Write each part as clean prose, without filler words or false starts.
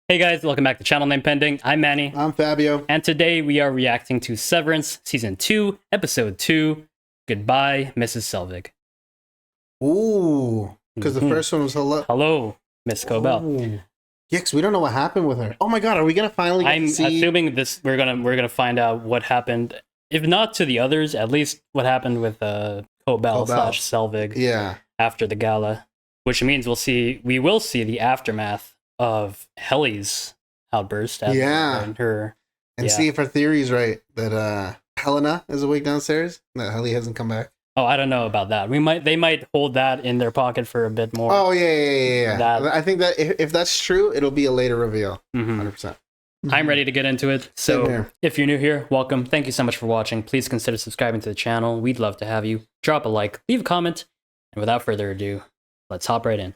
Hey guys, welcome back to Channel Name Pending. I'm Manny. I'm Fabio. And today we are reacting to Severance Season 2, Episode 2, Goodbye, Mrs. Selvig. Ooh, because the first one was hello. Hello, Miss Cobell. Ooh. Yeah, 'cause we don't know what happened with her. Oh my god, are we gonna finally get I'm to see... assuming this we're gonna find out what happened. If not to the others, at least what happened with Cobell slash Selvig after the gala. Which means we will see the aftermath of Helly's outburst and her see if her theory is right that Helena is awake downstairs, that Helly hasn't come back. Oh, I don't know about that. They might hold that in their pocket for a bit more. Oh yeah. I think that if that's true, it'll be a later reveal. 100%. I'm ready to get into it. So if you're new here, welcome. Thank you so much for watching. Please consider subscribing to the channel. We'd love to have you. Drop a like, leave a comment, and without further ado, let's hop right in.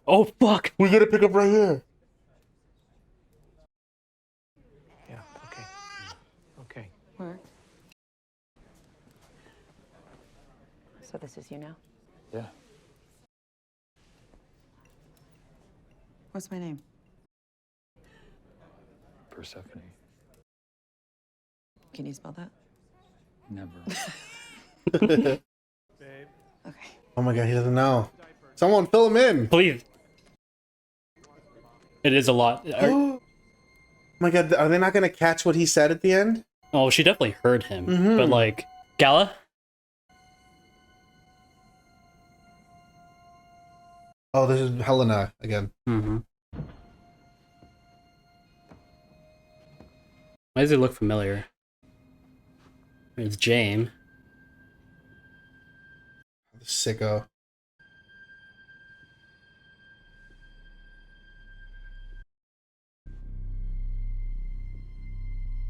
Oh fuck! We gotta pick up right here. Yeah, okay. What? So this is you now? Yeah. What's my name? Persephone. Can you spell that? Never. Okay. Oh my god, he doesn't know. Someone fill him in. Please. It is a lot. Oh my god, are they not gonna catch what he said at the end? Oh, she definitely heard him. But like, Gala? Oh, this is Helena again. Why does it look familiar? It's James. Sicko.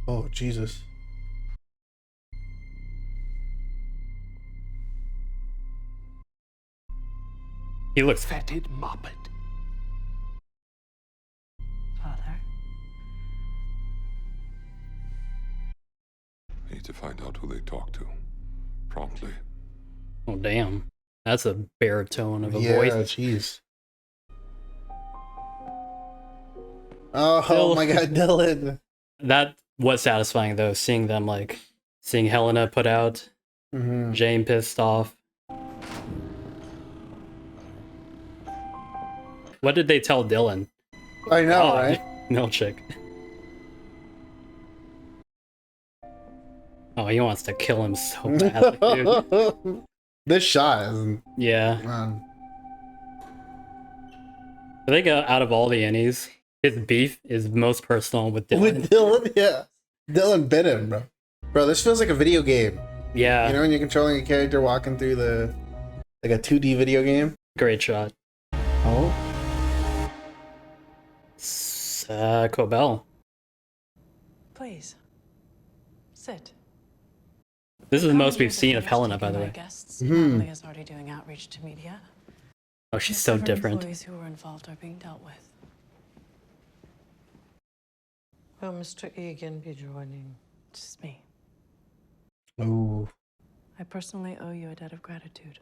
Oh, Jesus. He looks Fetid moppet. Father? I need to find out who they talk to. Promptly. Oh, damn. That's a baritone of a yeah, voice. Jeez. Oh my god, Dylan. That was satisfying, though, seeing them, like, seeing Helena put out, Jane pissed off. What did they tell Dylan? I know, right? Milkshake. Oh, he wants to kill him so badly, dude. This shot isn't... Yeah. Man. I think out of all the Ennies, his beef is most personal with Dylan. With Dylan, yeah. Dylan bit him, bro. Bro, this feels like a video game. Yeah. You know when you're controlling a character walking through the... like a 2D video game? Great shot. Oh. Cobell. Please. Sit. This is the most we've seen of Helena, by the way. Guests. Natalie is already doing outreach to media. Oh, she's so different. Employees who were involved are being dealt with. Will Mr. Egan be joining? Just me. Ooh. I personally owe you a debt of gratitude.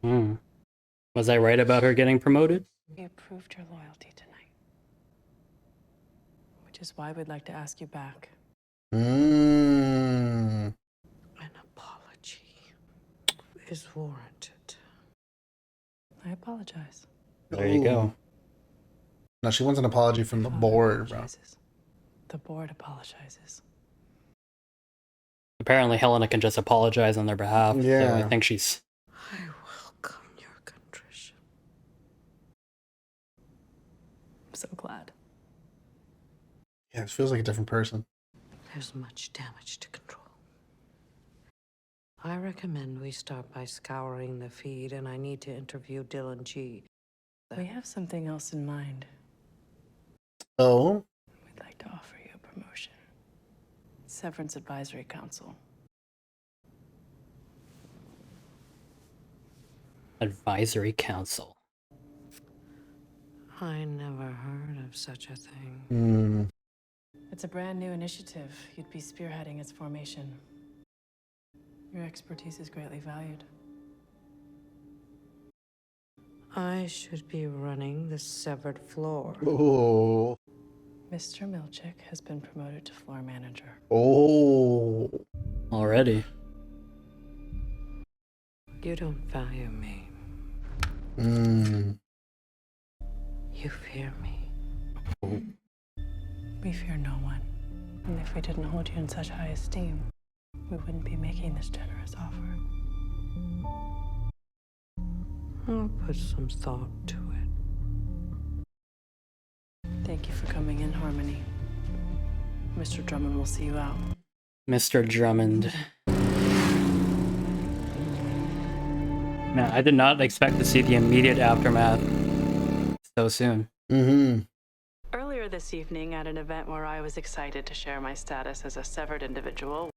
Was I right about her getting promoted? You proved your loyalty tonight. Which is why we'd like to ask you back. An apology is warranted. I apologize. There you go. No, she wants an apology from the board, bro. The board apologizes. Apparently Helena can just apologize on their behalf. Yeah. So I think she's... I welcome your contrition. I'm so glad. Yeah, it feels like a different person. There's much damage to control. I recommend we start by scouring the feed, and I need to interview Dylan G. We have something else in mind. Oh? We'd like to offer you a promotion. Severance Advisory Council. Advisory Council. I never heard of such a thing. It's a brand new initiative. You'd be spearheading its formation. Your expertise is greatly valued. I should be running the severed floor. Oh. Mr. Milchick has been promoted to floor manager. Oh. Already. You don't value me. Mm. You fear me. We fear no one. And if we didn't hold you in such high esteem, we wouldn't be making this generous offer. I'll put some thought to it. Thank you for coming in, Harmony. Mr. Drummond will see you out. Mr. Drummond. Man, I did not expect to see the immediate aftermath so soon. Mm-hmm. Earlier this evening, at an event where I was excited to share my status as a severed individual,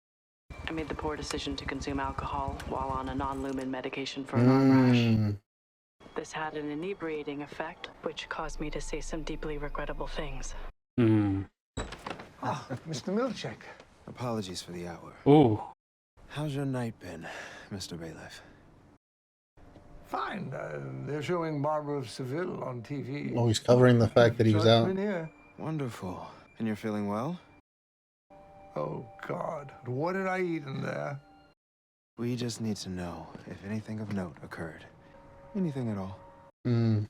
I made the poor decision to consume alcohol while on a non-lumen medication for an arm rash. This had an inebriating effect, which caused me to say some deeply regrettable things. Hmm. Oh, Mr. Milchick. Apologies for the hour. Ooh. How's your night been, Mr. Bailiff? Fine. They're showing Barbara of Seville on TV. Oh, he's covering the fact that he was So I've out. been here. Wonderful. And you're feeling well? Oh, God. What did I eat in there? We just need to know if anything of note occurred. Anything at all. Mm.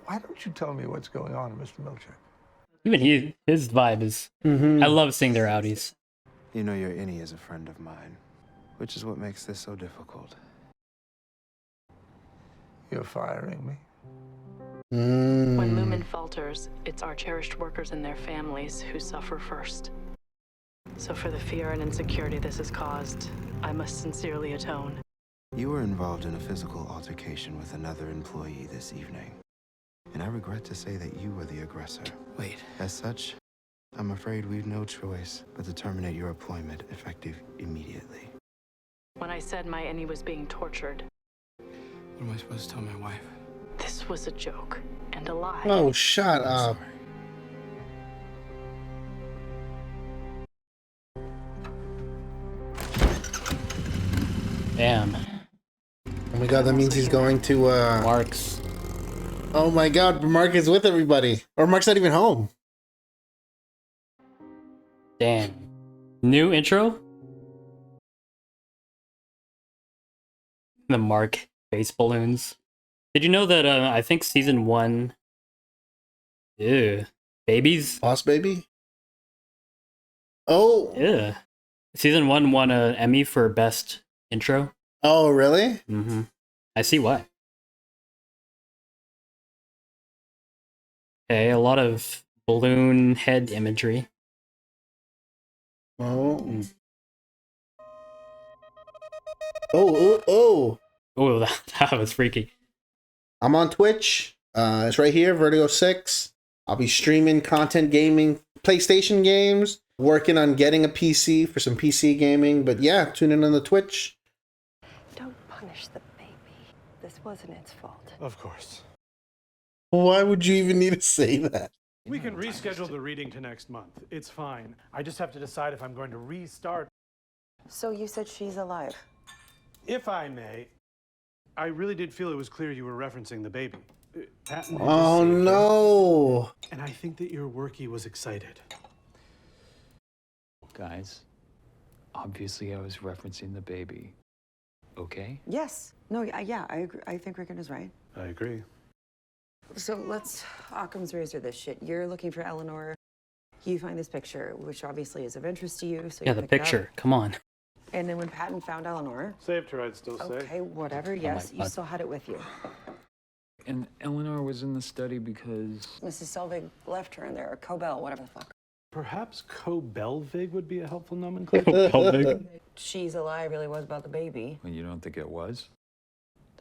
Why don't you tell me what's going on, Mr. Milchick? Even his vibe is... Mm-hmm. I love seeing their outies. You know your innie is a friend of mine, which is what makes this so difficult. You're firing me. When Lumen falters, it's our cherished workers and their families who suffer first. So for the fear and insecurity this has caused, I must sincerely atone. You were involved in a physical altercation with another employee this evening. And I regret to say that you were the aggressor. Wait. As such, I'm afraid we've no choice but to terminate your employment effective immediately. When I said my innie was being tortured, What am I supposed to tell my wife? this was a joke and a lie. Oh, shut up. Sorry. Damn. Oh my god, that means he's going to, Mark's. Oh my god, Mark is with everybody. Or Mark's not even home. Damn. New intro? The Mark face balloons. Did you know that, I think season 1... Ew. Babies? Boss Baby? Oh. Yeah. Season 1 won an Emmy for best intro. Oh, really? Mm-hmm. I see why. Okay, a lot of balloon head imagery. Oh. Oh. Oh, that was freaky. I'm on Twitch. It's right here, Vertigo 6. I'll be streaming content gaming, PlayStation games, working on getting a PC for some PC gaming. But yeah, tune in on the Twitch. Don't punish the baby. This wasn't its fault. Of course. Why would you even need to say that? We can reschedule the reading to next month. It's fine. I just have to decide if I'm going to restart. So you said she's alive? If I may, I really did feel it was clear you were referencing the baby. Patton had just Oh saved her, no. and I think that your workie was excited. Guys, obviously I was referencing the baby. Okay? Yes. No, yeah, I agree. I think Rickon is right. I agree. So let's Occam's razor this shit. You're looking for Eleanor. You find this picture, which obviously is of interest to you. So Yeah, you the pick it up. picture. Come on. And then when Patton found Eleanor, Saved her, I'd still say. okay, whatever. Yes, you God. still had it with you. And Eleanor was in the study because... Mrs. Selvig left her in there, or Cobell, whatever the fuck. Perhaps Co-Belvig would be a helpful nomenclature. She's a lie really was about the baby. Well, you don't think it was?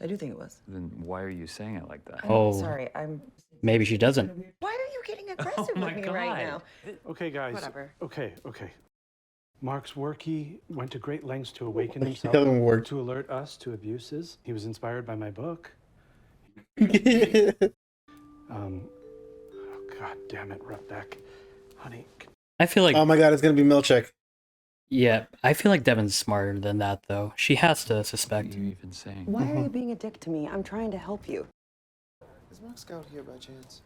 I do think it was. Then why are you saying it like that? I'm Oh. sorry. I'm. Maybe she doesn't. Why are you getting aggressive my with me right God. now? Okay, guys. Whatever. Okay. Mark's workie went to great lengths to awaken It himself, doesn't work. to alert us to abuses. He was inspired by my book. Oh, God damn it, Rebecca. Honey, I feel like Oh my god, it's gonna be Milchick. Yeah, I feel like Devin's smarter than that, though. She has to suspect. What are you even saying? Why are you being a dick to me? I'm trying to help you. Is Mark Scout here by chance?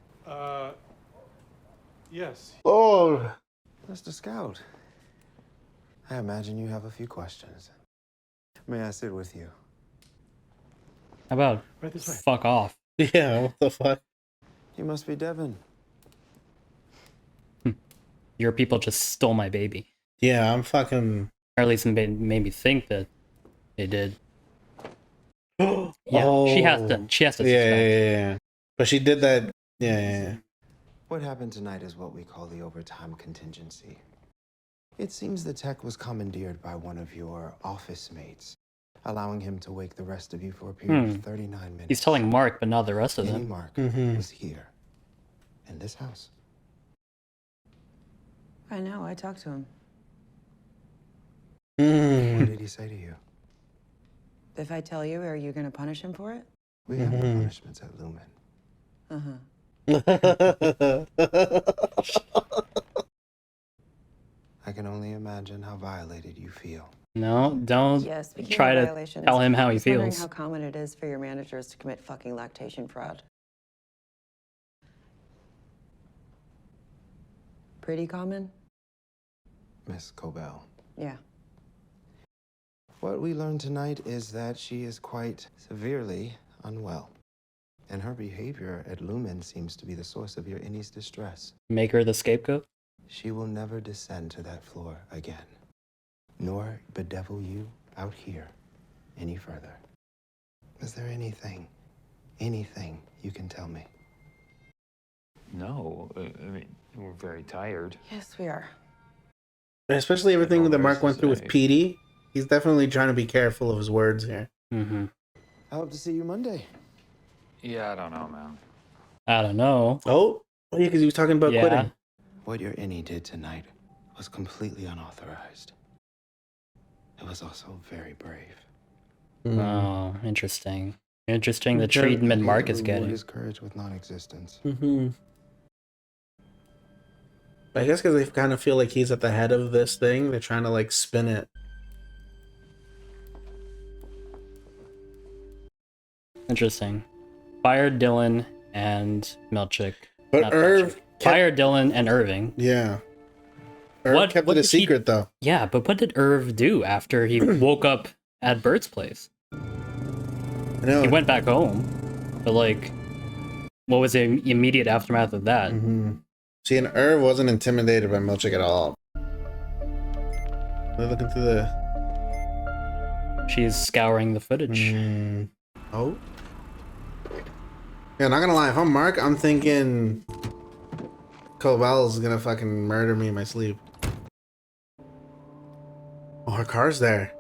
Yes. Oh, Mr. Scout, I imagine you have a few questions. May I sit with you? How about Right this way. fuck off? yeah, what the fuck? You must be Devin. Your people just stole my baby. Yeah, I'm fucking. Or at least made me think that they did. Yeah, Oh, she has to suspect. Yeah. But she did that. Yeah. What happened tonight is what we call the overtime contingency. It seems the tech was commandeered by one of your office mates, allowing him to wake the rest of you for a period of 39 minutes. He's telling Mark, but not the rest of them. Mark was here, in this house. I know, I talked to him. What did he say to you? If I tell you, are you going to punish him for it? We have no punishments at Lumen. I can only imagine how violated you feel. No, don't Yes, try to tell him how he I'm wondering feels. how common it is for your managers to commit fucking lactation fraud. Pretty common? Miss Cobell. Yeah. What we learned tonight is that she is quite severely unwell. And her behavior at Lumen seems to be the source of your Innie's distress. Make her the scapegoat? She will never descend to that floor again, nor bedevil you out here any further. Is there anything you can tell me? No, I mean, we're very tired. Yes, we are. Especially everything that Mark went through with say. Petey. He's definitely trying to be careful of his words here. Mm-hmm. I hope to see you Monday. Yeah, I don't know, man. I don't know. Oh, yeah, because he was talking about quitting. What your Innie did tonight was completely unauthorized. It was also very brave. Oh, interesting. Interesting the treatment Mark is getting. His courage with non-existence. I guess because they kind of feel like he's at the head of this thing. They're trying to like spin it. Interesting. Fired Dylan and Milchick. But Irv fired Dylan and Irving. Yeah. Irv kept it a secret though. Yeah, but what did Irv do after he woke up at Bert's place? I know. He went back home. But like, what was the immediate aftermath of that? See, and Irv wasn't intimidated by Milchick at all. They're looking through the... She's scouring the footage. Oh. Yeah, not gonna lie, if I'm Mark, I'm thinking Cobell's gonna fucking murder me in my sleep. Oh, her car's there.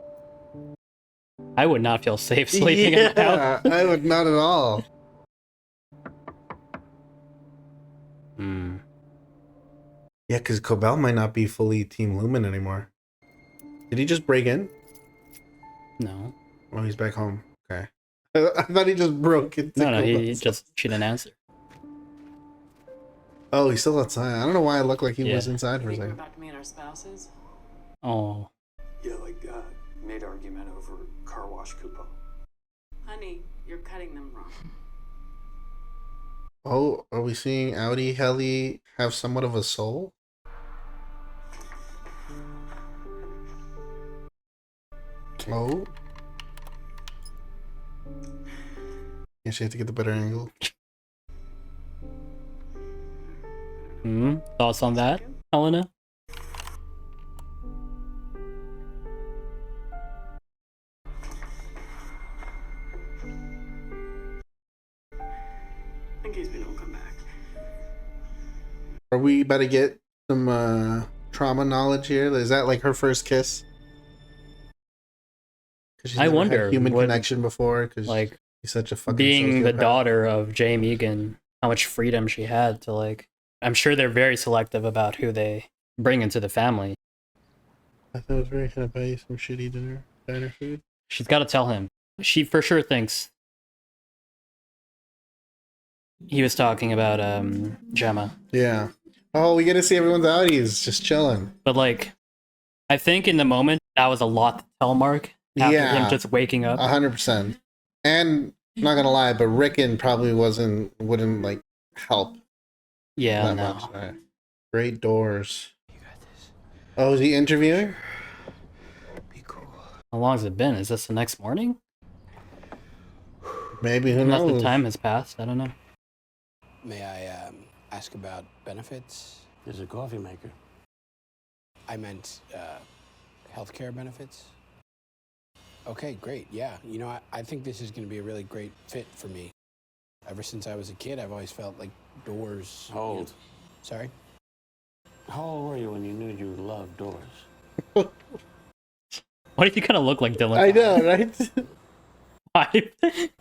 I would not feel safe sleeping in the house. I would not at all. Yeah, because Cobell might not be fully Team Lumen anymore. Did he just break in? No. Oh, he's back home. Okay. I thought he just broke into No, he just, she didn't answer. Oh, he's still outside. I don't know why it looked like he was inside for a second. Back to me and our spouses. Oh. Yeah, like, made argument over car wash coupon. Honey, you're cutting them wrong. Oh, are we seeing Audi Heli have somewhat of a soul? Oh. Yeah, she had to get the better angle. Thoughts on that, Helena? In case we don't come back. Are we about to get some trauma knowledge here? Is that like her first kiss? I wonder. Had human connection before, because like he's such a fucking being the sociopath. daughter of Jay Megan, how much freedom she had to like. I'm sure they're very selective about who they bring into the family. I thought it was very kind of buy you some shitty diner food. She's got to tell him. She for sure thinks he was talking about Gemma. Yeah. Oh, we get to see everyone's Audis just chilling. But like, I think in the moment that was a lot to tell Mark after him just waking up. 100%. And I'm not gonna lie, but Rickon probably wouldn't like help. Yeah, that much. Great doors. You got this. Oh, is he interviewing? Be cool. How long has it been? Is this the next morning? Maybe, who Unless knows? the time has passed, I don't know. May I ask about benefits? There's a coffee maker. I meant healthcare benefits. Okay, great. Yeah, you know, I think this is going to be a really great fit for me. Ever since I was a kid, I've always felt like doors. How old? Sorry? How old were you when you knew you loved doors? Why do you kind of look like Dylan? I know, right? Why?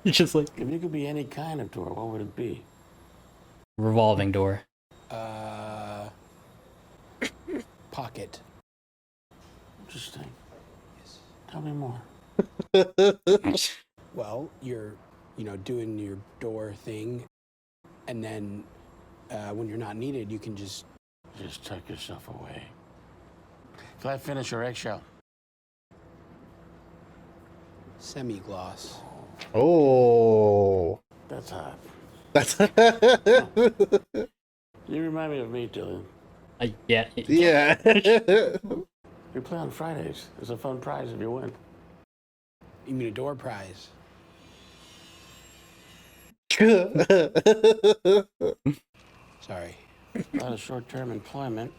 It's just like... If you could be any kind of door, what would it be? Revolving door. Pocket. Interesting. Yes. Tell me more. Well, you're, doing your door thing, and then when you're not needed, you can just tuck yourself away. Flat finish or eggshell? Semi-gloss. Oh. That's hot. That's. You remind me of me, Dylan. Yeah. Yeah. We play on Fridays. There's a fun prize if you win. You mean a door prize? Sorry. A lot of short-term employment.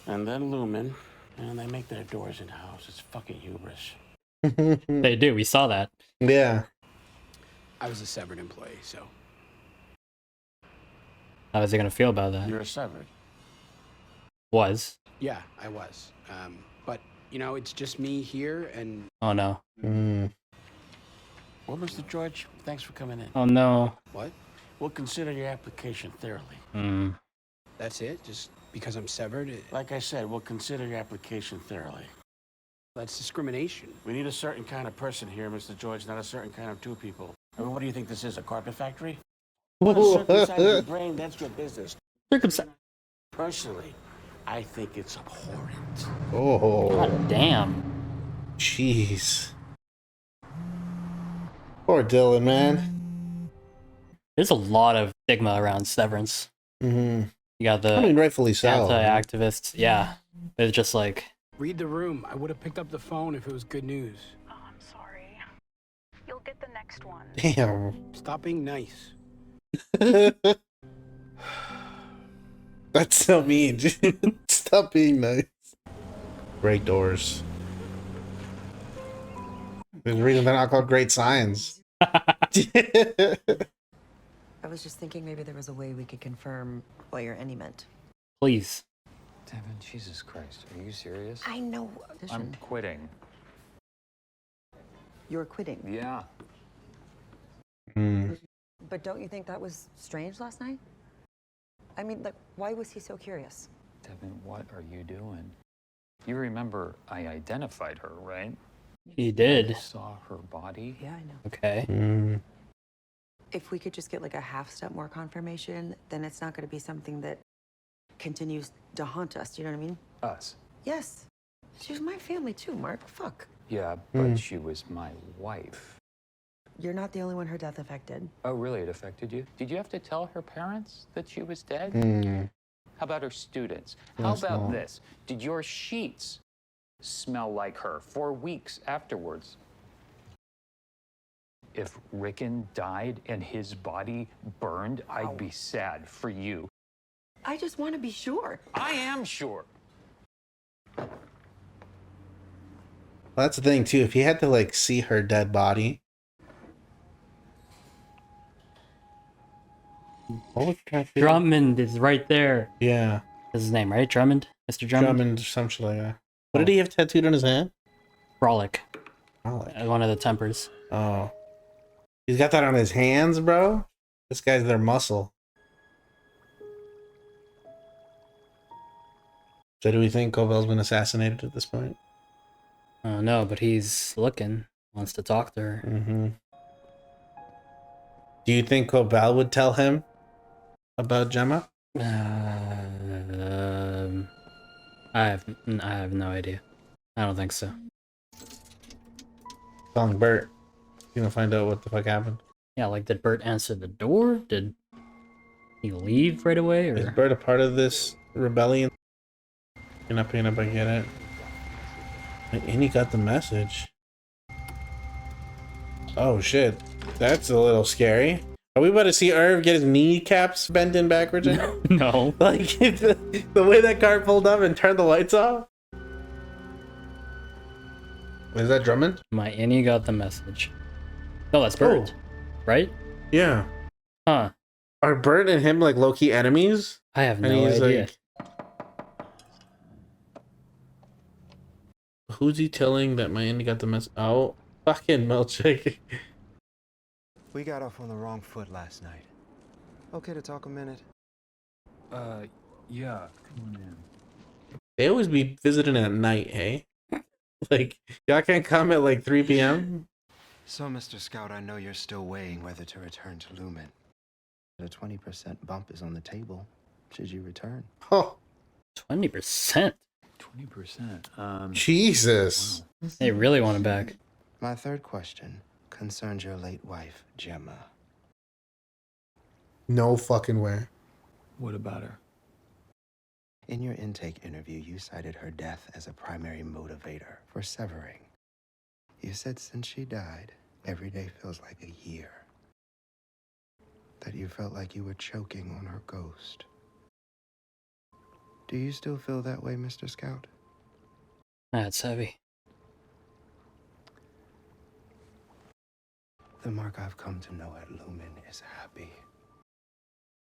And then Lumen. And they make their doors in-house. It's fucking hubris. They do. We saw that. Yeah. I was a Severed employee, so. How was he gonna feel about that? You're a Severed. Was. Yeah, I was. But, it's just me here, and... Oh, no. Well, Mr. George, thanks for coming in. Oh, no. What? We'll consider your application thoroughly. That's it? Just because I'm severed? Like I said, we'll consider your application thoroughly. That's discrimination. We need a certain kind of person here, Mr. George, not a certain kind of two people. I mean, what do you think this is, a carpet factory? Circumcise your brain, that's your business. Personally, I think it's abhorrent. Oh. God damn. Jeez. Poor Dylan, man. There's a lot of stigma around Severance. Mm-hmm. You got the rightfully so. Anti-activists. Yeah. They're just like... Read the room. I would have picked up the phone if it was good news. Oh, I'm sorry. You'll get the next one. Damn. Stop being nice. That's so mean. Stop being nice. Great doors. There's a reason they're not called great signs. I was just thinking maybe there was a way we could confirm what your any meant. Please. Devin, Jesus Christ, are you serious? I know. I'm quitting. You're quitting? Yeah. But don't you think that was strange last night? I mean, like, why was he so curious? Devin, what are you doing? You remember I identified her, right? He did. I saw her body. Yeah, I know. Okay. If we could just get like a half step more confirmation, then it's not going to be something that continues to haunt us. Do you know what I mean? Us. Yes. She was my family too, Mark. Fuck. Yeah, but she was my wife. You're not the only one her death affected. Oh, really? It affected you? Did you have to tell her parents that she was dead? How about her students? How about this? Did your sheets smell like her for weeks afterwards? If Rickon died and his body burned, I'd be sad for you. I just want to be sure. I am sure. That's the thing too. If he had to like see her dead body, what would that be? Drummond is right there. Yeah. That's his name, right? Drummond? Mr. Drummond? Drummond, something like that. What did he have tattooed on his hand? Frolic. Frolic. One of the tempers. Oh. He's got that on his hands, bro? This guy's their muscle. So do we think Covell's been assassinated at this point? No, but he's looking. Wants to talk to her. Do you think Covell would tell him about Gemma? I I have no idea. I don't think so. Calling Bert. You gonna find out what the fuck happened. Yeah, like, did Bert answer the door? Did he leave right away? Or is Bert a part of this rebellion? You're not picking up, I get it. And he got the message. Oh shit. That's a little scary. Are we about to see Irv get his kneecaps bent in backwards? No. Like, the way that car pulled up and turned the lights off? Is that Drummond? My Annie got the message. No, that's Bert. Oh. Right? Yeah. Huh. Are Bert and him like low-key enemies? I have no idea. Like, who's he telling that my Annie got the message? Oh, fucking Milchick. We got off on the wrong foot last night. Okay to talk a minute? Yeah, come on in. They always be visiting at night, hey? Like, y'all can't come at like 3 p.m.? So, Mr. Scout, I know you're still weighing whether to return to Lumen. A 20% bump is on the table, should you return. Oh. 20%? 20%? Jesus. Wow. They really want it back. My third question concerns your late wife, Gemma. No fucking way. What about her? In your intake interview, you cited her death as a primary motivator for severing. You said since she died, every day feels like a year. That you felt like you were choking on her ghost. Do you still feel that way, Mr. Scout? That's heavy. The Mark I've come to know at Lumen is happy.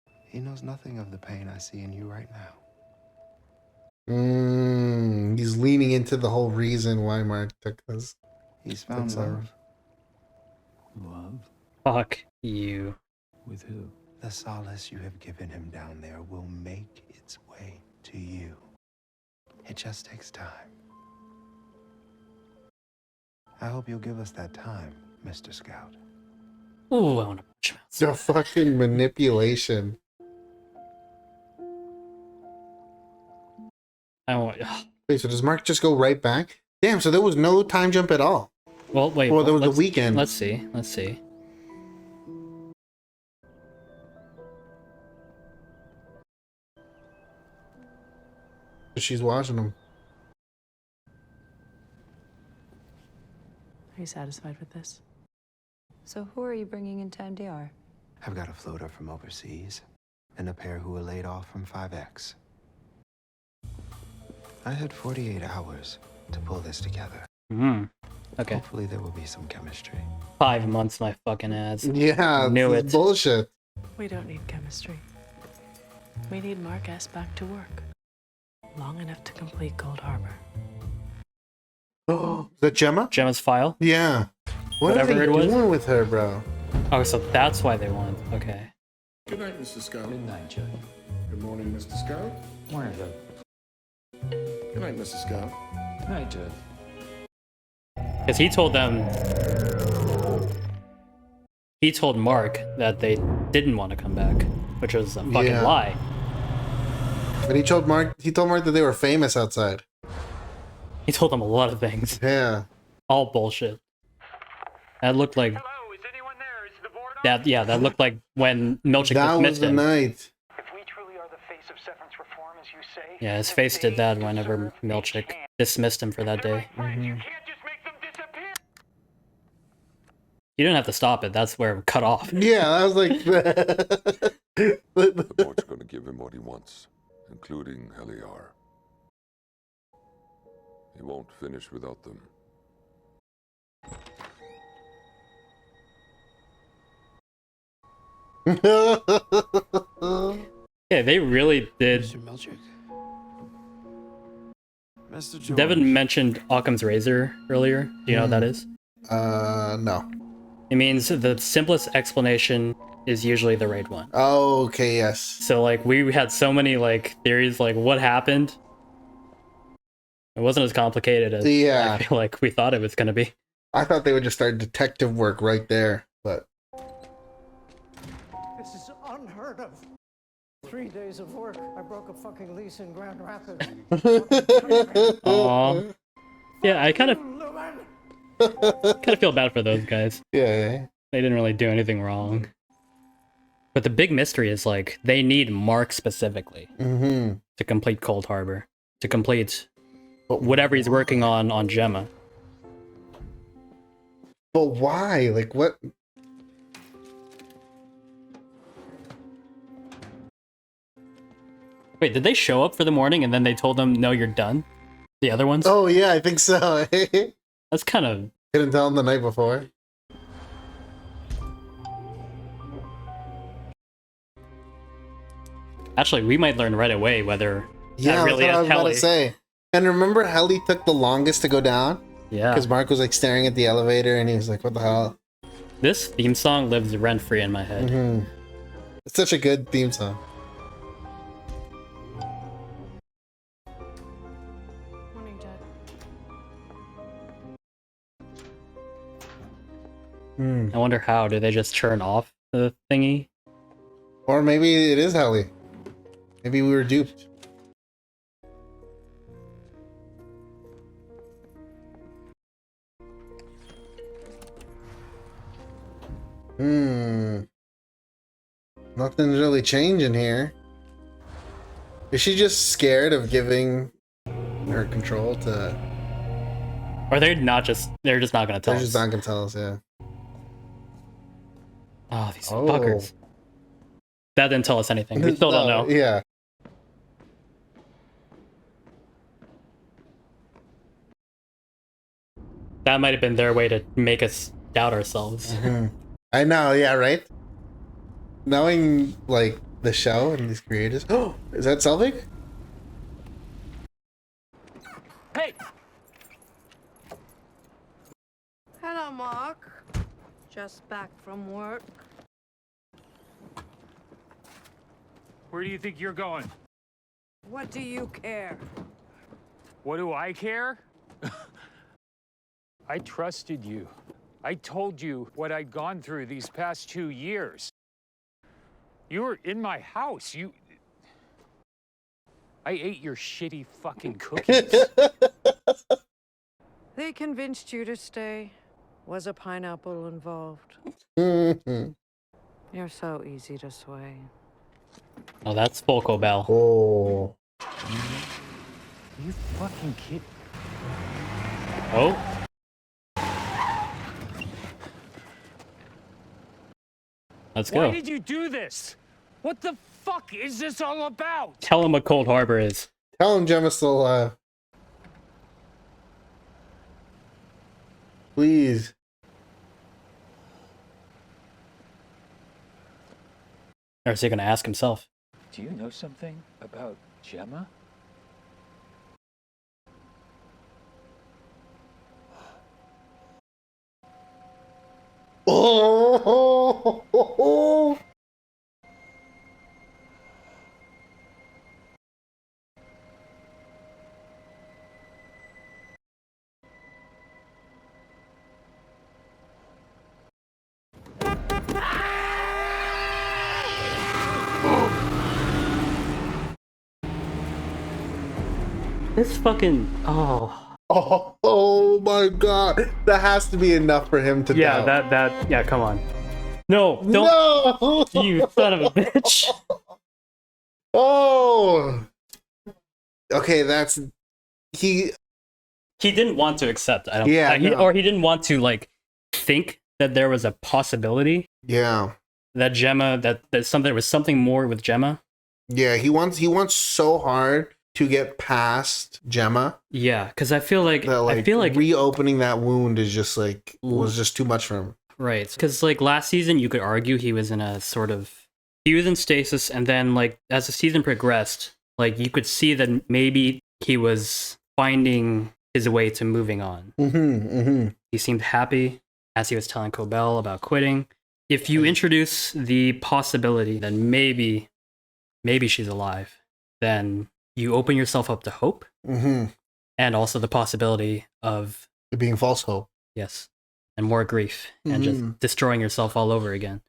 He knows nothing of the pain I see in you right now. He's leaning into the whole reason why Mark took this. He's found love. Love? Fuck you. With who? The solace you have given him down there will make its way to you. It just takes time. I hope you'll give us that time, Mr. Scout. Ooh, I want to punch him out. The fucking manipulation. I want. Wait, so does Mark just go right back? Damn, so there was no time jump at all. Well, wait. Well, there was the weekend. Let's see. Let's see. She's watching him. Are you satisfied with this? So who are you bringing into NDR? I've got a floater from overseas and a pair who were laid off from 5X. I had 48 hours to pull this together. Okay. Hopefully there will be some chemistry. 5 months, my fucking ass. Yeah, knew it. Bullshit. We don't need chemistry. We need Mark S. back to work. Long enough to complete Gold Harbor. Oh, is that Gemma? Gemma's file? Yeah. What are they doing with her, bro? Oh, so that's why they want. Okay. Good night, Mr. Scout. Good night, Judge. Good morning, Mr. Scout. Morning, Judge. Good night, Mr. Scout. Good night, Judge. Because he told them. He told Mark that they didn't want to come back, which was a fucking lie. But he told Mark that they were famous outside. He told them a lot of things. Yeah. All bullshit. That looked like. Hello, is anyone there? Is the board that? Yeah, that looked like when Milchick that dismissed was the him. night. If we truly are the face of severance reform, as you say. Yeah, his face did that whenever Milchick dismissed him for that day. You can't just make them disappear. You didn't have to stop it. That's where it cut off. Yeah, I was like. The board's going to give him what he wants, including Heliar. He won't finish without them. Yeah, they really did. Mr. Milchick. Mr. George. Devin mentioned Occam's razor earlier. Do you know what that is? No. It means the simplest explanation is usually the right one. Oh, okay, yes. So like we had so many like theories like what happened. It wasn't as complicated as I feel like we thought it was gonna be. I thought they would just start detective work right there, but This is unheard of. 3 days of work. I broke a fucking lease in Grand Rapids. Aww. Yeah, I kind of feel bad for those guys. Yeah. They didn't really do anything wrong. But the big mystery is, like, they need Mark specifically to complete Cold Harbor. To complete whatever he's working on Gemma. But why? Like, what? Wait, did they show up for the morning and then they told them, no, you're done? The other ones? Oh, yeah, I think so. That's kind of... Didn't tell them the night before. Actually, we might learn right away whether Yeah, that really that's what I is was about Helly. to say. And remember, Helly took the longest to go down? Yeah. Because Mark was like staring at the elevator and he was like, what the hell? This theme song lives rent-free in my head. It's such a good theme song. Morning, Dad. I wonder how. Do they just turn off the thingy? Or maybe it is Helly. Maybe we were duped. Nothing's really changing here. Is she just scared of giving her control to... Or they're just not gonna tell us. They're just not gonna tell us, yeah. Oh, these fuckers. That didn't tell us anything. We still don't know. Yeah. That might have been their way to make us doubt ourselves. I know, yeah, right? Knowing, like, the show and these creators... Oh, is that Selvig? Hey! Hello, Mark. Just back from work. Where do you think you're going? What do you care? What do I care? I trusted you. I told you what I'd gone through these past 2 years. You were in my house. I ate your shitty fucking cookies. They convinced you to stay. Was a pineapple involved? You're so easy to sway. Oh, that's Volko Bell. Oh. You fucking kid. Oh. Let's go. Why did you do this? What the fuck is this all about? Tell him what Cold Harbor is. Tell him Gemma's still alive. Please. Or is he gonna ask himself? Do you know something about Gemma? Oh. This fucking... Oh. Oh my god. That has to be enough for him to Yeah, doubt. yeah, come on. No, don't. No! You son of a bitch. Oh! Okay, that's... He didn't want to accept. I don't. Yeah, or he didn't want to, like, think that there was a possibility. Yeah. That Gemma, that there was something more with Gemma. Yeah, he wants so hard to get past Gemma. Yeah, because I feel like reopening that wound is just like was just too much for him. Right, because like last season, you could argue he was in a sort of stasis, and then like as the season progressed, like you could see that maybe he was finding his way to moving on. He seemed happy as he was telling Cobell about quitting. If you introduce the possibility that maybe she's alive, then you open yourself up to hope, and also the possibility of it being false hope. Yes, and more grief, and just destroying yourself all over again.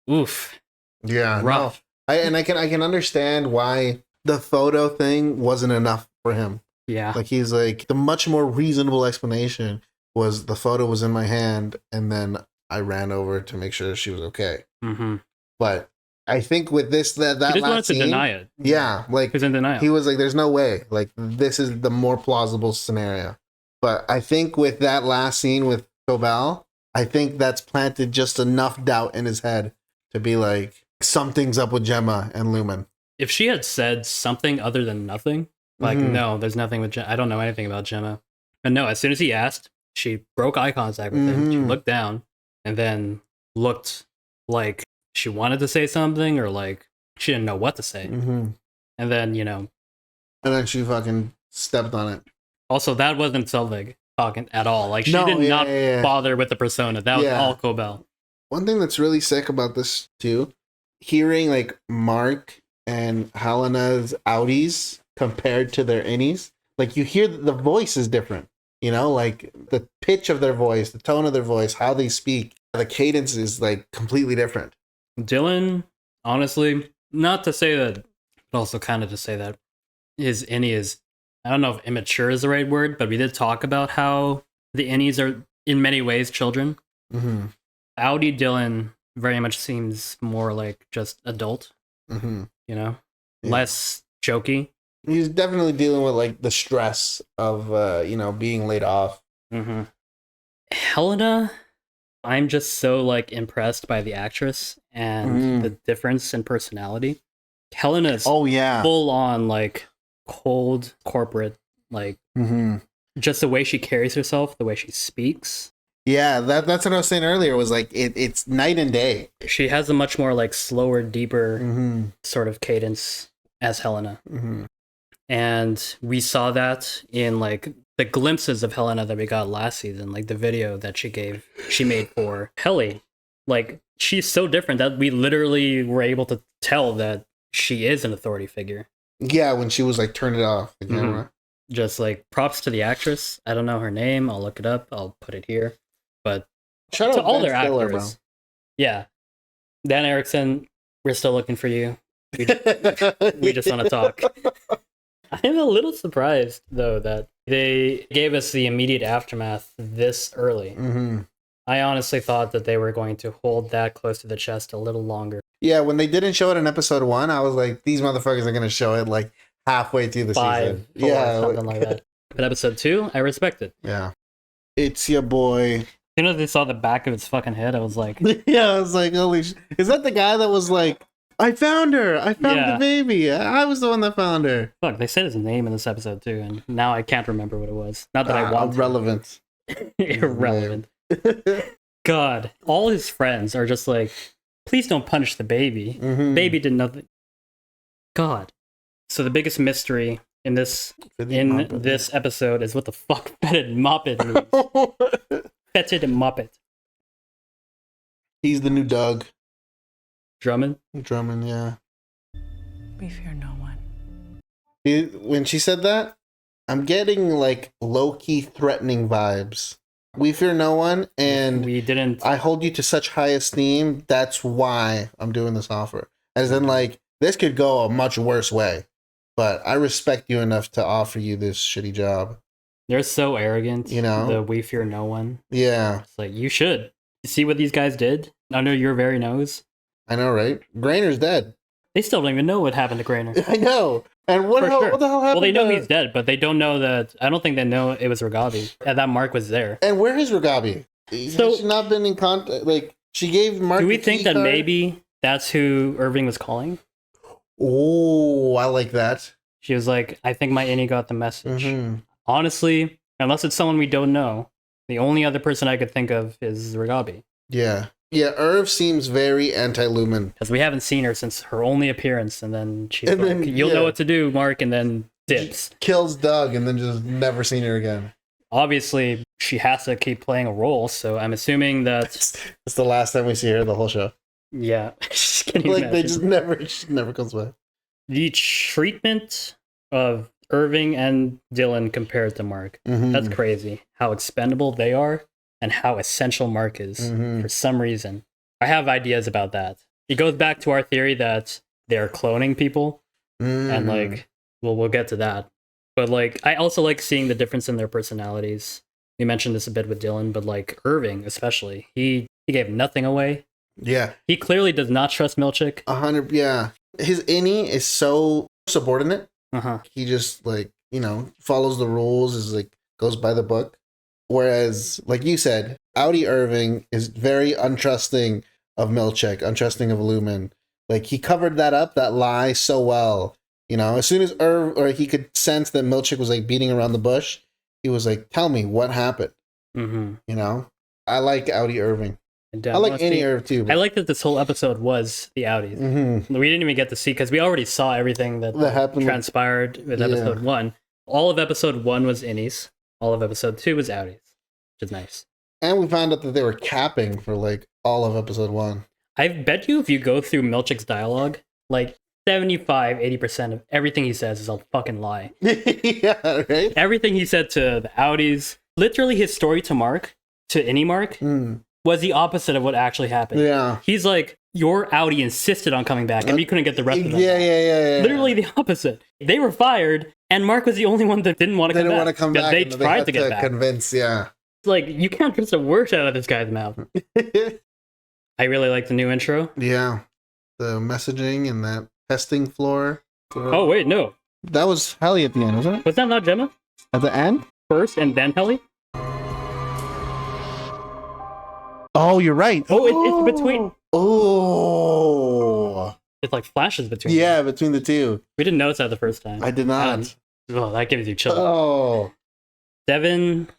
Oof. Yeah, rough. I can understand why the photo thing wasn't enough for him. Yeah. Like, he's like, the much more reasonable explanation was the photo was in my hand, and then I ran over to make sure she was okay. Mm-hmm. But I think with this, that he just last wanted to scene, deny it. Yeah, like, he's in denial. He was like, there's no way. Like, this is the more plausible scenario. But I think with that last scene with Cobal, I think that's planted just enough doubt in his head to be like, something's up with Gemma and Lumen. If she had said something other than nothing, like, no, there's nothing with Gemma. I don't know anything about Gemma. And no, as soon as he asked, she broke eye contact with him. She looked down and then looked like she wanted to say something or like she didn't know what to say. And then, And then she fucking stepped on it. Also, that wasn't Selvig talking at all. Like, she did not bother with the persona. That was all Cobal. One thing that's really sick about this, too, hearing, like, Mark and Helena's outies compared to their innies, like, you hear the voice is different. Like, the pitch of their voice, the tone of their voice, how they speak, the cadence is, like, completely different. Dylan, honestly, not to say that, but also kind of to say that his innie is, I don't know if immature is the right word, but we did talk about how the innies are, in many ways, children. Audi Dylan very much seems more like just adult, less jokey. He's definitely dealing with, like, the stress of, being laid off. Helena, I'm just so, like, impressed by the actress and the difference in personality. Helena's full on, like, cold corporate, like, just the way she carries herself, the way she speaks. Yeah, that's what I was saying earlier, was like, it's night and day. She has a much more, like, slower, deeper sort of cadence as Helena. And we saw that in, like, the glimpses of Helena that we got last season, like the video that she made for Helly. Like, she's so different that we literally were able to tell that she is an authority figure. Yeah, when she was like, turn it off the camera. Just like, props to the actress. I don't know her name. I'll look it up. I'll put it here. But shout to out all Ben their Stiller, actors. bro. Yeah. Dan Erickson, we're still looking for you. We just want to talk. I'm a little surprised, though, that they gave us the immediate aftermath this early. I honestly thought that they were going to hold that close to the chest a little longer. Yeah, when they didn't show it in episode 1, I was like, these motherfuckers are going to show it like halfway through the 5, season. 4, something like that. But episode 2, I respect it. Yeah. It's your boy. As soon as they saw the back of its fucking head, I was like... Yeah, I was like, holy shit. Is that the guy that was like, I found her. I found the baby. I was the one that found her. Fuck, they said his name in this episode too, and now I can't remember what it was. Not that I want irrelevant. Irrelevant. God, all his friends are just like, please don't punish the baby. Baby did nothing. God. So the biggest mystery in this episode is what the fuck fetid moppet means. Fetid moppet. He's the new Doug. Drummond, yeah. We fear no one. When she said that, I'm getting like low-key threatening vibes. We fear no one, and I hold you to such high esteem. That's why I'm doing this offer. As in, like, this could go a much worse way, but I respect you enough to offer you this shitty job. They're so arrogant, the we fear no one. Yeah. It's like, you should. See what these guys did under your very nose? I know, right? Grainer's dead. They still don't even know what happened to Grainer. I know. And what the hell happened? Well, they know he's dead, but they don't know that. I don't think they know it was Ragabi. And that Mark was there. And where is Ragabi? Has she not been in contact? Like, she gave Mark. Do we think that maybe that's who Irving was calling? Oh, I like that. She was like, I think my innie got the message. Honestly, unless it's someone we don't know, the only other person I could think of is Ragabi. Yeah. Yeah, Irv seems very anti-Lumen. Because we haven't seen her since her only appearance, and then she's like, you'll know what to do, Mark, and then dips. Kills Doug, and then just never seen her again. Obviously, she has to keep playing a role, so I'm assuming that... It's the last time we see her the whole show. Yeah. They just she never comes back. The treatment of Irving and Dylan compared to Mark, that's crazy. How expendable they are. And how essential Mark is for some reason. I have ideas about that. It goes back to our theory that they're cloning people, and like we'll get to that. But like I also like seeing the difference in their personalities. We mentioned this a bit with Dylan, but like Irving especially, he gave nothing away. Yeah, he clearly does not trust Milchick. 100. Yeah, his innie is so subordinate. He just like follows the rules, is like goes by the book. Whereas, like you said, Audi Irving is very untrusting of Milchick, untrusting of Lumen. Like he covered that lie so well. As soon as he could sense that Milchick was like beating around the bush, he was like, "Tell me what happened." I like Audi Irving. I like Annie Irv too. I like that this whole episode was the Audis. We didn't even get to see because we already saw everything that happened transpired with episode 1. All of episode 1 was innies. All of episode 2 was Audis, which is nice. And we found out that they were capping for like all of episode 1. I bet you if you go through Milchick's dialogue, like 75-80% of everything he says is a fucking lie. Yeah, right? Everything he said to the Audis, literally his story to Innie Mark, was the opposite of what actually happened. Yeah. He's like, your Audi insisted on coming back and we couldn't get the rest of them. Yeah. Literally the opposite. They were fired and Mark was the only one that didn't want to come back. They didn't want to come back. They tried to get back. Convince, yeah. It's like, you can't trust a word out of this guy's mouth. I really like the new intro. Yeah. The messaging and that testing floor. Oh, wait, no. That was Helly at the end, wasn't it? Was that not Gemma? At the end? First and then Helly? Oh, you're right. Oh, it's between. Oh. It's like flashes between. Yeah, between the two. We didn't notice that the first time. I did not. Oh, that gives you chills. Oh. Devin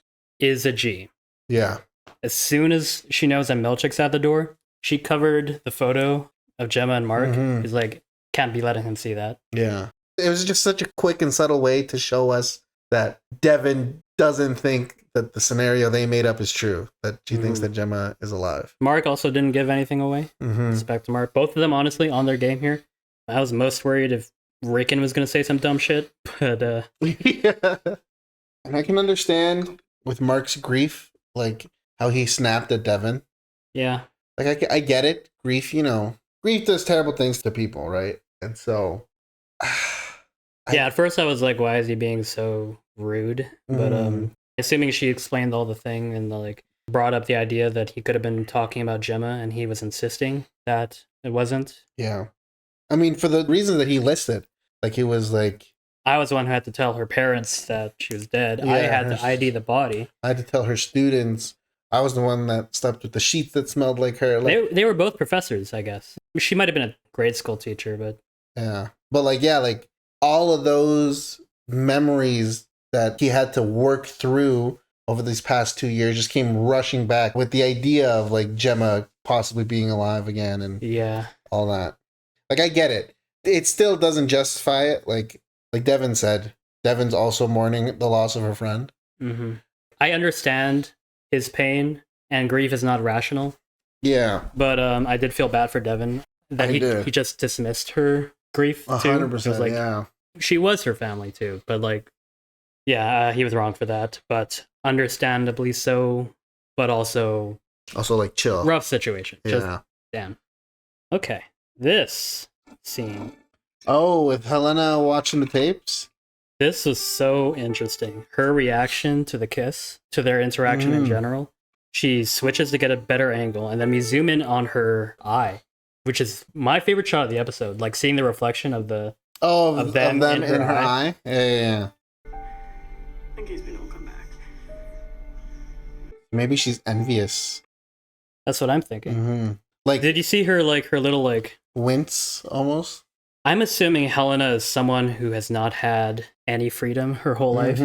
is a G. Yeah. As soon as she knows that Milchick's at the door, she covered the photo of Gemma and Mark. He's like, can't be letting him see that. Yeah. It was just such a quick and subtle way to show us that Devin doesn't think that the scenario they made up is true, that she thinks that Gemma is alive. Mark also didn't give anything away. Respect to Mark. Both of them, honestly, on their game here. I was most worried if Rickon was going to say some dumb shit, but... Yeah. And I can understand with Mark's grief, like, how he snapped at Devin. Yeah. Like, I get it. Grief, grief does terrible things to people, right? And so... yeah, at first I was like, why is he being so rude? But assuming she explained all the thing and like brought up the idea that he could have been talking about Gemma and he was insisting that it wasn't. Yeah. I mean, for the reason that he listed, like he was like... I was the one who had to tell her parents that she was dead. Yeah, I had to ID the body. I had to tell her students. I was the one that slept with the sheets that smelled like her. Like, they were both professors, I guess. She might have been a grade school teacher, but... Yeah. But like all of those memories that he had to work through over these past 2 years just came rushing back with the idea of like Gemma possibly being alive again and all that. Like, I get it. It still doesn't justify it. Like Devin said, Devin's also mourning the loss of her friend. I understand his pain and grief is not rational. Yeah. But I did feel bad for Devin that he just dismissed her grief too. 100%, like, yeah. She was her family too, but like, he was wrong for that, but understandably so, but also like chill. Rough situation. Yeah. Just, damn. Okay. This scene. Oh, with Helena watching the tapes? This was so interesting. Her reaction to the kiss, to their interaction in general. She switches to get a better angle, and then we zoom in on her eye, which is my favorite shot of the episode. Like seeing the reflection of the of them in her eye. Yeah. In case we don't come back. Maybe she's envious. That's what I'm thinking. Like, did you see her like her little like wince almost? I'm assuming Helena is someone who has not had any freedom her whole life.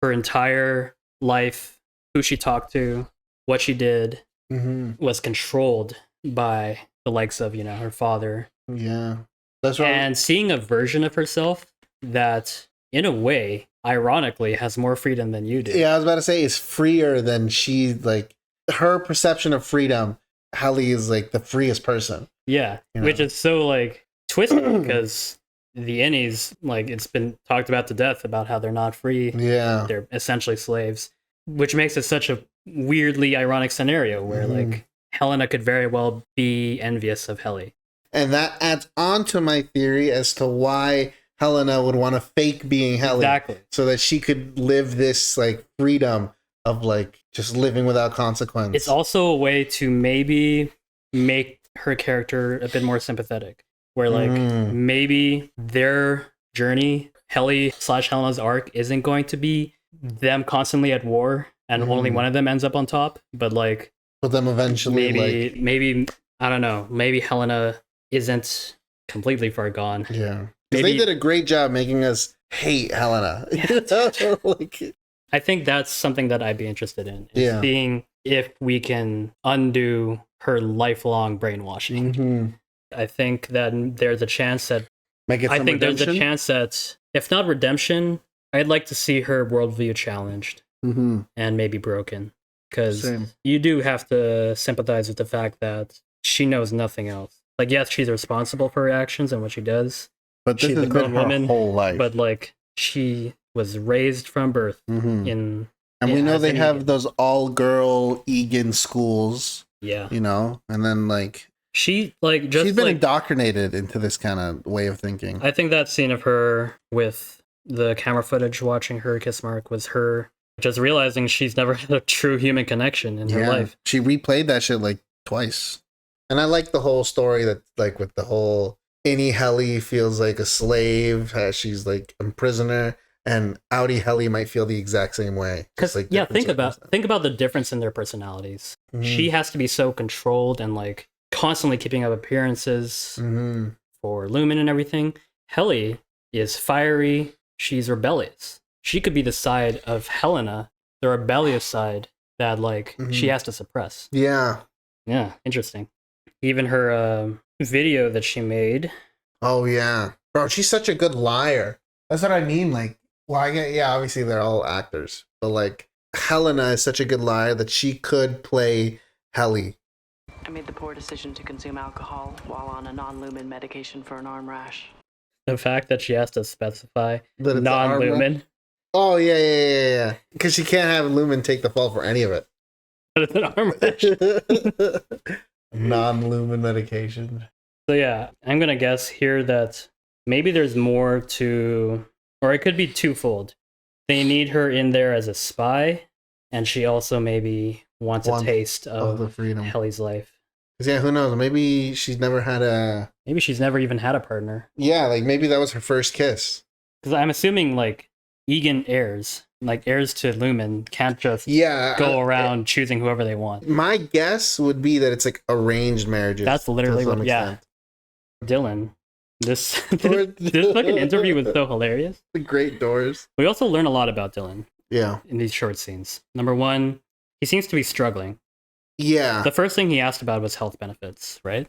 Her entire life, who she talked to, what she did, was controlled by the likes of, her father. Yeah. That's right. And seeing a version of herself that, in a way, ironically, has more freedom than you do. Yeah, I was about to say is freer than she, like, her perception of freedom, Hallie is, like, the freest person. Yeah, which is so, like, twisted because the innies, like, it's been talked about to death about how they're not free. Yeah. They're essentially slaves, which makes it such a weirdly ironic scenario where, like, Helena could very well be envious of Helly. And that adds on to my theory as to why Helena would want to fake being Heli. Exactly. So that she could live this like freedom of like just living without consequence. It's also a way to maybe make her character a bit more sympathetic. Where like maybe their journey, Heli/Helena's arc, isn't going to be them constantly at war and only one of them ends up on top. But like, them eventually maybe I don't know. Maybe Helena isn't completely far gone. Yeah. Because they did a great job making us hate Helena. Like, I think that's something that I'd be interested in. Seeing if we can undo her lifelong brainwashing. I think that there's a chance that there's a chance that if not redemption, I'd like to see her worldview challenged and maybe broken. Because you do have to sympathize with the fact that she knows nothing else. Like, yes, she's responsible for her actions and what she does. But this has been her whole life. But like, she was raised from birth in. And we know they have those all-girl Egan schools. Yeah. You know, and then like she's been indoctrinated into this kind of way of thinking. I think that scene of her with the camera footage watching her kiss Mark was her just realizing she's never had a true human connection in her life. She replayed that shit like twice. And I like the whole story that like with the whole Innie Heli feels like a slave, she's like a prisoner, and Outie Heli might feel the exact same way. Because like think about the difference in their personalities. She has to be so controlled and like constantly keeping up appearances for Lumen and everything. Heli is fiery. She's rebellious. She could be the side of Helena, the rebellious side that like she has to suppress. Yeah. Yeah, interesting. Even her video that she made. Oh yeah, bro, she's such a good liar. That's what I mean. Like, well, obviously they're all actors, but like Helena is such a good liar that she could play Heli. I made the poor decision to consume alcohol while on a non-lumen medication for an arm rash. The fact that she has to specify non-lumen. Oh yeah. Because she can't have Lumen take the fall for any of it. But it's an arm rash. Non-lumen medication. So yeah, I'm gonna guess here that maybe there's more to, or it could be twofold. They need her in there as a spy, and she also maybe wants a taste of the freedom Heli's life. Yeah, who knows? Maybe she's never even had a partner. Yeah, like maybe that was her first kiss. Because I'm assuming like Egan heirs to Lumen can't just go around choosing whoever they want. My guess would be that it's like arranged marriages. That's literally what, Dylan. This fucking interview was so hilarious. The great doors. We also learn a lot about Dylan. Yeah. In these short scenes. Number one, he seems to be struggling. Yeah. The first thing he asked about was health benefits, right?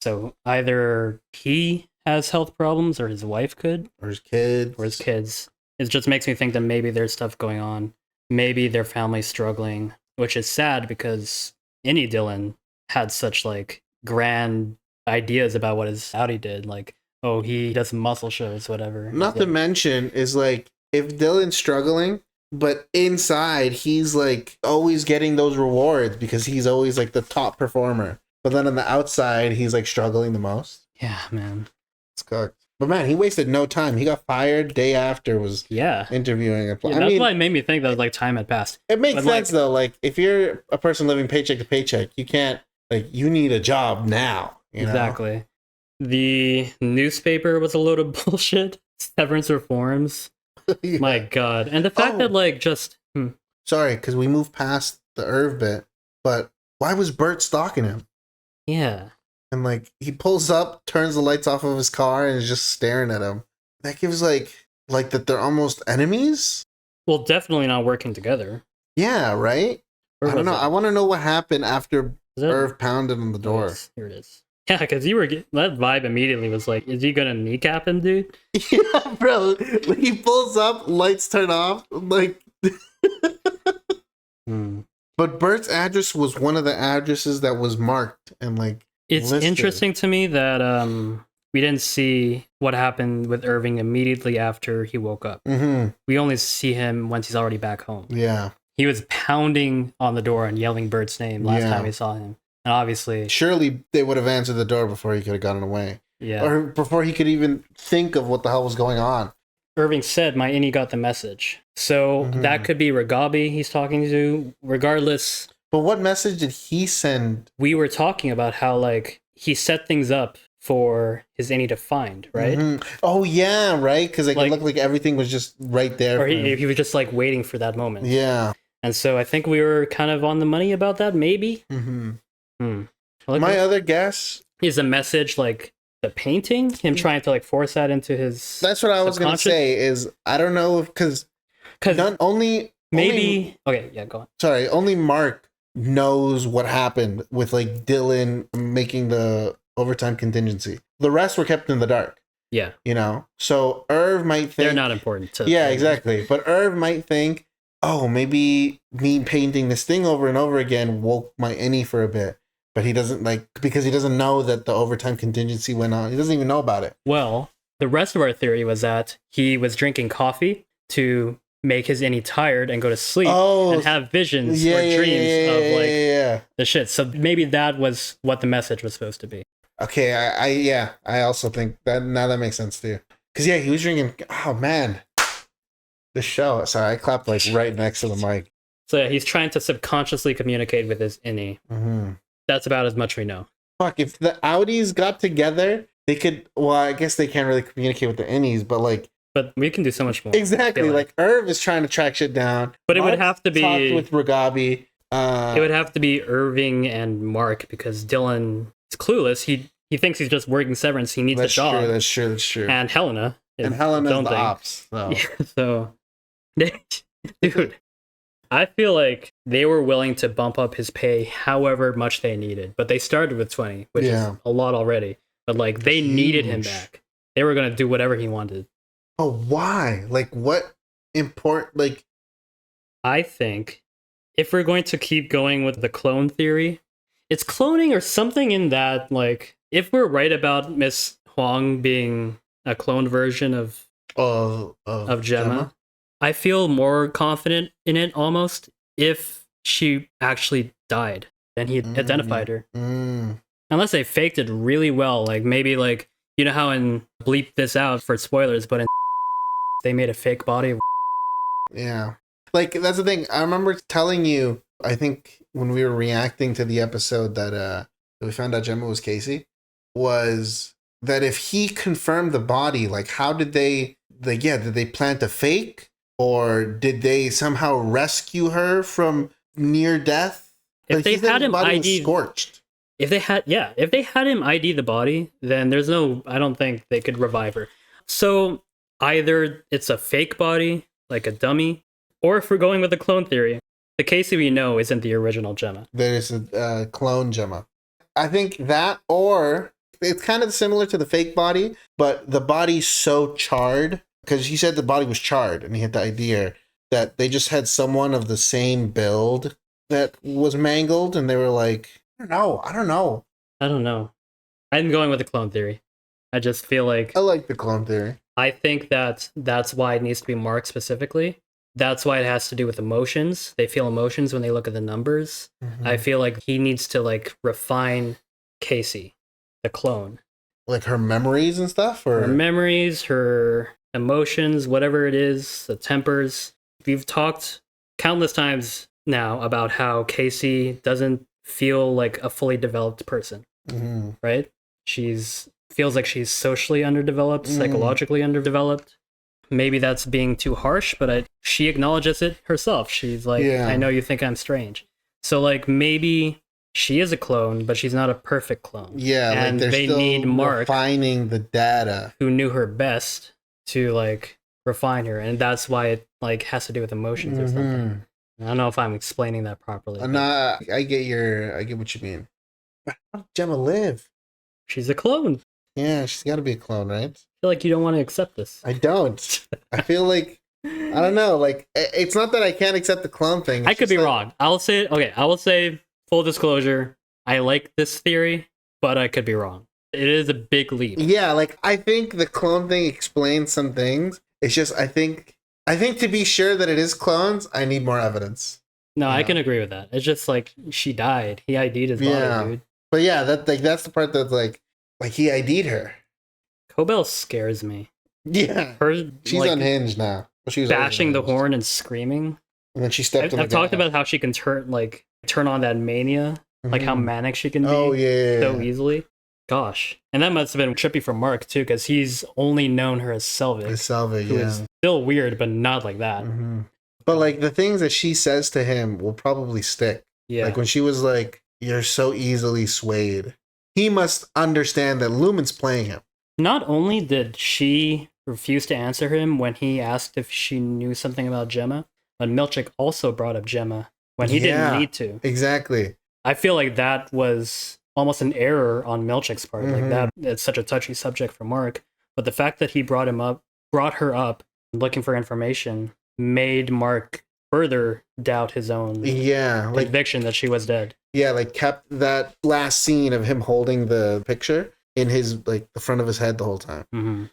So either he has health problems or his wife could. Or his kids. It just makes me think that maybe there's stuff going on. Maybe their family's struggling, which is sad because any Dylan had such like grand ideas about what his Outie did. Like, oh, he does muscle shows, whatever. Not to mention is like if Dylan's struggling, but inside he's like always getting those rewards because he's always like the top performer. But then on the outside, he's like struggling the most. Yeah, man. It's cooked. But man, he wasted no time. He got fired day after was interviewing. That's why it made me think that like time had passed. It makes sense though. Like if you're a person living paycheck to paycheck, you can't you need a job now. Exactly. The newspaper was a load of bullshit. Severance reforms. My God. And the fact that sorry, because we moved past the Irv bit, but why was Bert stalking him? Yeah. And like he pulls up, turns the lights off of his car, and is just staring at him. That gives like that they're almost enemies. Well, definitely not working together. Yeah, right. I don't know. I want to know what happened after Irv pounded on the door. Here it is. Yeah, because you were that vibe immediately was like, is he gonna kneecap him, dude? Yeah, bro. When he pulls up, lights turn off. Like, but Bert's address was one of the addresses that was marked and like. It's interesting to me that we didn't see what happened with Irving immediately after he woke up. We only see him once he's already back home. Yeah. He was pounding on the door and yelling Bert's name last time we saw him. And obviously, surely they would have answered the door before he could have gotten away. Yeah. Or before he could even think of what the hell was going on. Irving said my innie got the message. So that could be Ragabi he's talking to. Regardless. But what message did he send? We were talking about how, like, he set things up for his innie to find, right? Oh, yeah, right? Because like, it looked like everything was just right there. Or he was just, like, waiting for that moment. Yeah. And so I think we were kind of on the money about that, maybe? My other guess is a message, like, the painting, him trying to, like, force that into his That's what I was going to say, is I don't know if... Because only... Okay, yeah, go on. Sorry, only Mark knows what happened with, like, Dylan making the overtime contingency. The rest were kept in the dark. Yeah. You know? So Irv might think... They're not important to... Yeah, exactly. But Irv might think, oh, maybe me painting this thing over and over again woke my innie for a bit. But he doesn't, like... Because he doesn't know that the overtime contingency went on. He doesn't even know about it. Well, the rest of our theory was that he was drinking coffee to make his innie tired and go to sleep and have visions or dreams of, like, the shit. So maybe that was what the message was supposed to be. Okay, I also think that now that makes sense too. Because he was drinking. Oh man, the show. Sorry, I clapped like right next to the mic. So yeah, he's trying to subconsciously communicate with his innie. That's about as much we know. Fuck, if the Audis got together, they could. Well, I guess they can't really communicate with the innies, but like. But we can do so much more. Exactly, like Irv is trying to track shit down. But it would have to be talked with Ragabi. It would have to be Irving and Mark because Dylan is clueless. He thinks he's just working Severance. He needs a job. That's true. And Helena. And Helena's the ops. So. Yeah, so, dude, I feel like they were willing to bump up his pay however much they needed. But they started with 20, which is a lot already. But like they needed him back. They were going to do whatever he wanted. Oh, why? Like, what like... I think if we're going to keep going with the clone theory, it's cloning or something in that, like, if we're right about Miss Huang being a cloned version of Gemma, I feel more confident in it almost if she actually died and he identified her. Unless they faked it really well, like maybe like, you know how in bleep this out for spoilers, but in they made a fake body of Yeah. Like, that's the thing. I remember telling you, I think when we were reacting to the episode that we found out Gemma was Casey, was that if he confirmed the body, like, how did they, like, did they plant a fake? Or did they somehow rescue her from near death? If like, they had him ID scorched. If they had him ID the body, then I don't think they could revive her. So either it's a fake body, like a dummy, or if we're going with the clone theory, the Casey we know isn't the original Gemma. There's a clone Gemma. I think that, or it's kind of similar to the fake body, but the body's so charred, because he said the body was charred, and he had the idea that they just had someone of the same build that was mangled, and they were like, I don't know. I'm going with the clone theory. I just feel like... I like the clone theory. I think that's why it needs to be Mark specifically. That's why it has to do with emotions. They feel emotions when they look at the numbers. I feel like he needs to like refine Casey, the clone. Like her memories and stuff? Or? Her memories, her emotions, whatever it is, the tempers. We've talked countless times now about how Casey doesn't feel like a fully developed person, right? Feels like she's socially underdeveloped, psychologically underdeveloped. Maybe that's being too harsh, but she acknowledges it herself. She's like, I know you think I'm strange. So like maybe she is a clone, but she's not a perfect clone. Yeah, and like they need Mark refining the data, who knew her best to like refine her, and that's why it like has to do with emotions or something. I don't know if I'm explaining that properly. Nah, I get what you mean. How did Gemma live? She's a clone. Yeah, she's got to be a clone, right? I feel like you don't want to accept this. I don't. I feel like, I don't know. Like, it's not that I can't accept the clone thing. I could be wrong. I will say, full disclosure, I like this theory, but I could be wrong. It is a big leap. Yeah, like, I think the clone thing explains some things. It's just, I think to be sure that it is clones, I need more evidence. No, I can agree with that. It's just like she died. He ID'd his body, dude. But yeah, that's the part that's like he ID'd her. Cobell scares me. Yeah, she's unhinged now. Well, she was bashing the horn and screaming. And then she stepped. I've talked about how she can turn on that mania, like how manic she can be. Oh yeah, so easily. Gosh, and that must have been trippy for Mark too, because he's only known her as Selvig. Selvig, who is still weird, but not like that. But like the things that she says to him will probably stick. Yeah, like when she was like, "You're so easily swayed." He must understand that Lumen's playing him. Not only did she refuse to answer him when he asked if she knew something about Gemma, but Milchick also brought up Gemma when he didn't need to. Exactly. I feel like that was almost an error on Milchick's part. Like that, it's such a touchy subject for Mark. But the fact that he brought her up, looking for information, made Mark further doubt his own conviction that she was dead. Yeah, like kept that last scene of him holding the picture in his the front of his head the whole time.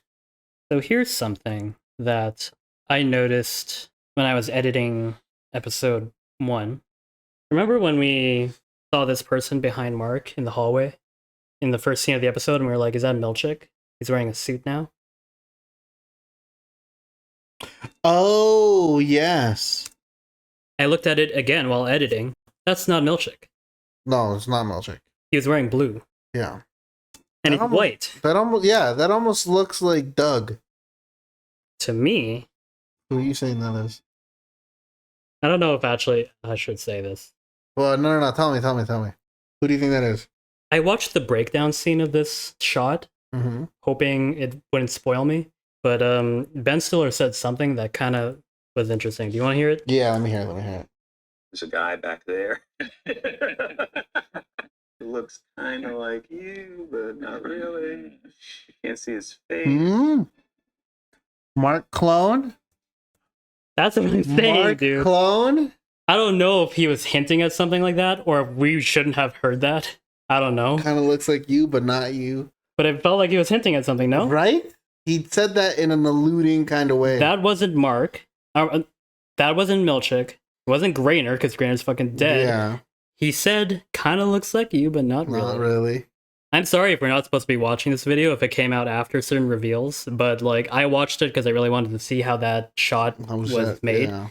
So here's something that I noticed when I was editing episode 1. Remember when we saw this person behind Mark in the hallway in the first scene of the episode, and we were like, is that Milchick? He's wearing a suit now. Oh, yes. I looked at it again while editing. That's not Milchick. No, it's not Milchick. He was wearing blue. Yeah. And it's white. That almost looks like Doug. To me. Who are you saying that is? I don't know if actually I should say this. Well, no. Tell me. Who do you think that is? I watched the breakdown scene of this shot, hoping it wouldn't spoil me. But Ben Stiller said something that kind of was interesting. Do you want to hear it? Yeah, let me hear it. There's a guy back there. It looks kind of like you, but not really. You can't see his face. Mark Clone? That's what I'm saying, Mark dude. Clone? I don't know if he was hinting at something like that, or if we shouldn't have heard that. I don't know. Kind of looks like you, but not you. But it felt like he was hinting at something, no? Right? He said that in an alluding kind of way. That wasn't Mark. That wasn't Milchick. It wasn't Grainer, because Grainer's fucking dead. Yeah. He said, kind of looks like you, but not really. Not really. I'm sorry if we're not supposed to be watching this video if it came out after certain reveals, but I watched it because I really wanted to see how that shot was made. Yeah.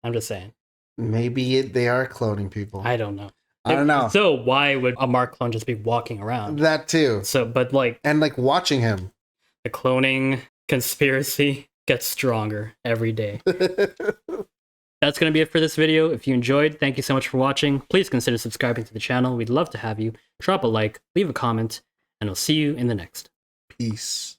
I'm just saying. Maybe they are cloning people. I don't know. I don't know. So why would a Mark clone just be walking around? That too. So, but and watching him. The cloning conspiracy gets stronger every day. That's going to be it for this video. If you enjoyed, thank you so much for watching. Please consider subscribing to the channel. We'd love to have you. Drop a like, leave a comment, and I'll see you in the next. Peace.